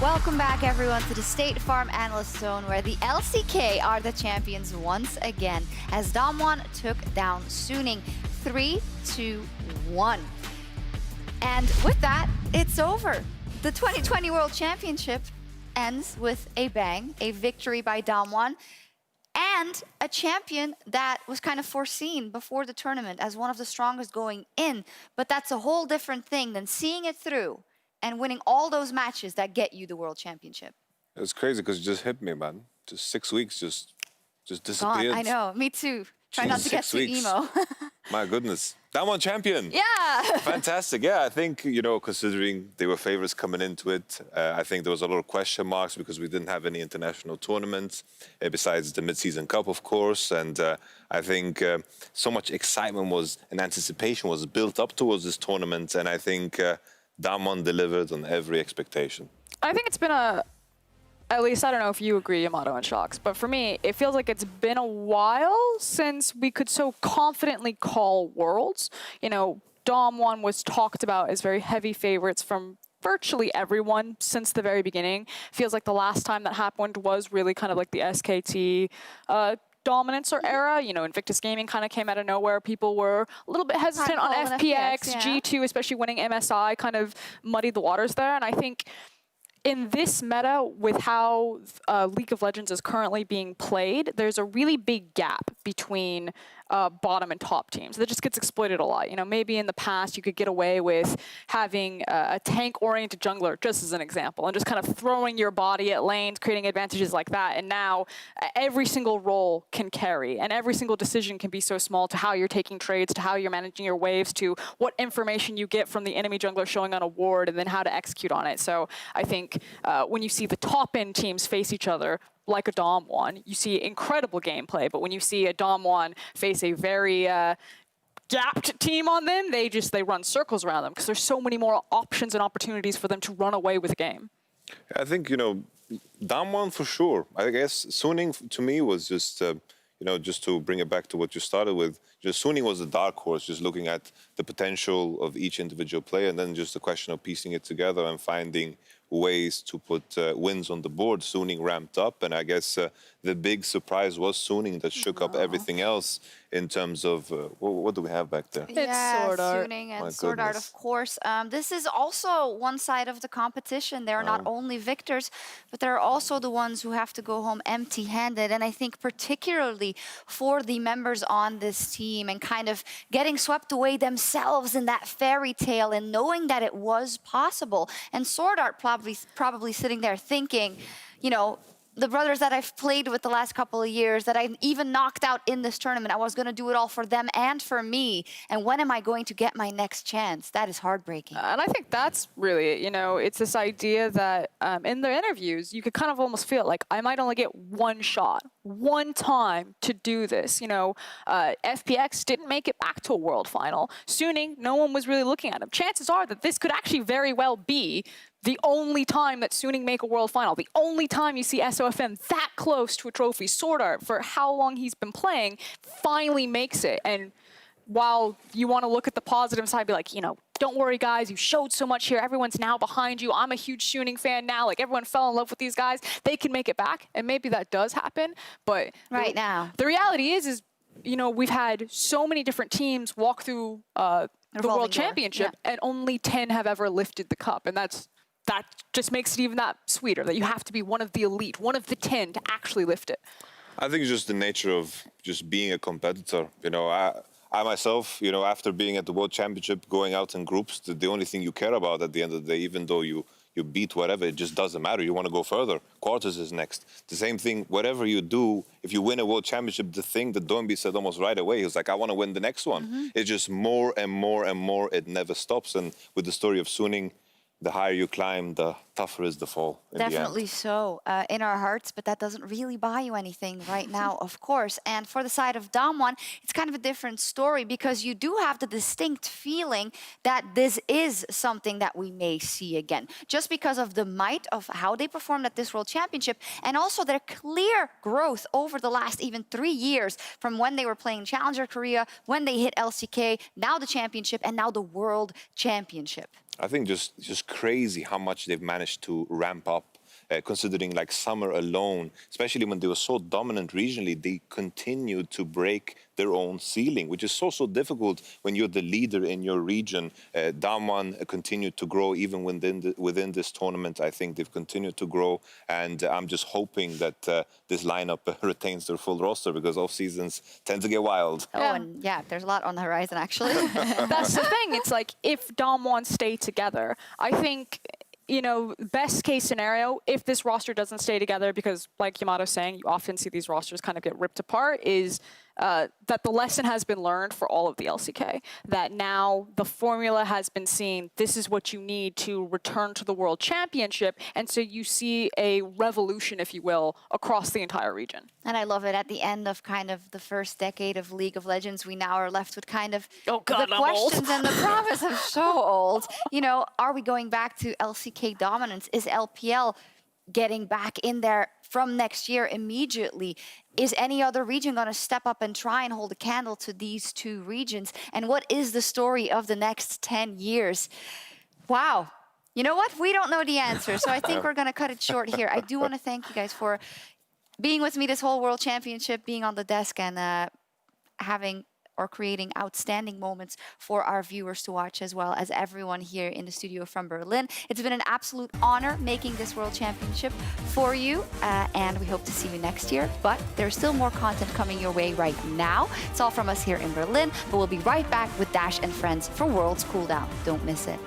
Welcome back, everyone, to the State Farm Analyst Zone, where the LCK are the champions once again, as Damwon took down Suning 3-1. And with that, it's over. The 2020 World Championship ends with a bang, a victory by Damwon, and a champion that was kind of foreseen before the tournament as one of the strongest going in. But that's a whole different thing than seeing it through and winning all those matches that get you the World Championship. It was crazy because it just hit me, man. Just 6 weeks, just disappeared. Gone. I know, me too. Try not to get too emo. My goodness. Damwon champion. Yeah. Fantastic. Yeah, I think, you know, considering they were favorites coming into it, I think there was a lot of question marks because we didn't have any international tournaments besides the mid-season cup, of course. And I think so much excitement and anticipation was built up towards this tournament. And I think Damwon delivered on every expectation. I think it's been at least, I don't know if you agree, Yamato and Sjokz, but for me, it feels like it's been a while since we could so confidently call Worlds. You know, Damwon was talked about as very heavy favorites from virtually everyone since the very beginning. Feels like the last time that happened was really kind of like the SKT dominance or era. You know, Invictus Gaming kind of came out of nowhere. People were a little bit hesitant on FPX. Yeah. G2, especially winning MSI, kind of muddied the waters there. And I think in this meta, with how League of Legends is currently being played, there's a really big gap between bottom and top teams. That just gets exploited a lot. You know, maybe in the past you could get away with having a tank-oriented jungler, just as an example, and just kind of throwing your body at lanes, creating advantages like that. And now every single role can carry, and every single decision can be so small to how you're taking trades, to how you're managing your waves, to what information you get from the enemy jungler showing on a ward, and then how to execute on it. So I think when you see the top-end teams face each other, like a Damwon, you see incredible gameplay. But when you see a Damwon face a very gapped team on them, they run circles around them because there's so many more options and opportunities for them to run away with the game. I think, you know, Damwon for sure. I guess Suning to me was just, you know, just to bring it back to what you started with, just Suning was a dark horse, just looking at the potential of each individual player, and then just the question of piecing it together and finding ways to put wins on the board. Suning ramped up, and I guess the big surprise was Suning that shook up everything else in terms of what do we have back there? Yeah, Sword Art. Suning and Sword Art, of course. This is also one side of the competition. They're not only victors, but they're also the ones who have to go home empty-handed. And I think particularly for the members on this team and kind of getting swept away themselves in that fairy tale and knowing that it was possible. And Sword Art probably sitting there thinking, you know, the brothers that I've played with the last couple of years, that I even knocked out in this tournament, I was going to do it all for them and for me. And when am I going to get my next chance? That is heartbreaking. And I think that's really it. You know, it's this idea that in the interviews, you could kind of almost feel like I might only get one shot, one time to do this. You know, FPX didn't make it back to a world final. Suning, no one was really looking at him. Chances are that this could actually very well be the only time that Suning make a world final, the only time you see SOFM that close to a trophy. Sword Art, for how long he's been playing, finally makes it. And while you want to look at the positive side, be like, you know, don't worry, guys, you showed so much here. Everyone's now behind you. I'm a huge Suning fan now. Like, everyone fell in love with these guys. They can make it back, and maybe that does happen. But now, the reality is, you know, we've had so many different teams walk through the World Championship, and only 10 have ever lifted the cup. And that just makes it even that sweeter, that you have to be one of the elite, one of the 10 to actually lift it. I think it's just the nature of just being a competitor. You know, I myself, you know, after being at the World Championship, going out in groups, the only thing you care about at the end of the day, even though you beat whatever, it just doesn't matter. You want to go further. Quarters is next. The same thing, whatever you do, if you win a World Championship, the thing that Doinby said almost right away, he was like, I want to win the next one. It's just more and more and more. It never stops. And with the story of Suning, the higher you climb, the tougher is the fall. Definitely so, in our hearts, but that doesn't really buy you anything right now, of course. And for the side of Damwon, it's kind of a different story because you do have the distinct feeling that this is something that we may see again, just because of the might of how they performed at this World Championship and also their clear growth over the last even 3 years from when they were playing Challenger Korea, when they hit LCK, now the championship, and now the World Championship. I think just crazy how much they've managed to ramp up considering like summer alone, especially when they were so dominant regionally, they continued to break their own ceiling, which is so difficult when you're the leader in your region. Damwon continued to grow even within this tournament. I think they've continued to grow, and I'm just hoping that this lineup retains their full roster, because off seasons tend to get wild. Oh, and yeah, there's a lot on the horizon, actually. That's the thing. It's like, if Damwon stay together, I think, you know, best case scenario, if this roster doesn't stay together, because like Yamato's saying, you often see these rosters kind of get ripped apart, is that the lesson has been learned for all of the LCK, that now the formula has been seen. This is what you need to return to the World Championship. And so you see a revolution, if you will, across the entire region. And I love it. At the end of kind of the first decade of League of Legends, we now are left with kind of Oh God, the I'm old. questions and the promise. I'm so old. You know, are we going back to LCK dominance? Is LPL getting back in there from next year immediately? Is any other region going to step up and try and hold a candle to these two regions? And what is the story of the next 10 years? Wow. You know what? We don't know the answer, so I think we're going to cut it short here. I do want to thank you guys for being with me this whole World Championship, being on the desk, and having or creating outstanding moments for our viewers to watch, as well as everyone here in the studio from Berlin. It's been an absolute honor making this World Championship for you, and we hope to see you next year. But there's still more content coming your way right now. It's all from us here in Berlin, but we'll be right back with Dash and Friends for Worlds Cooldown. Don't miss it.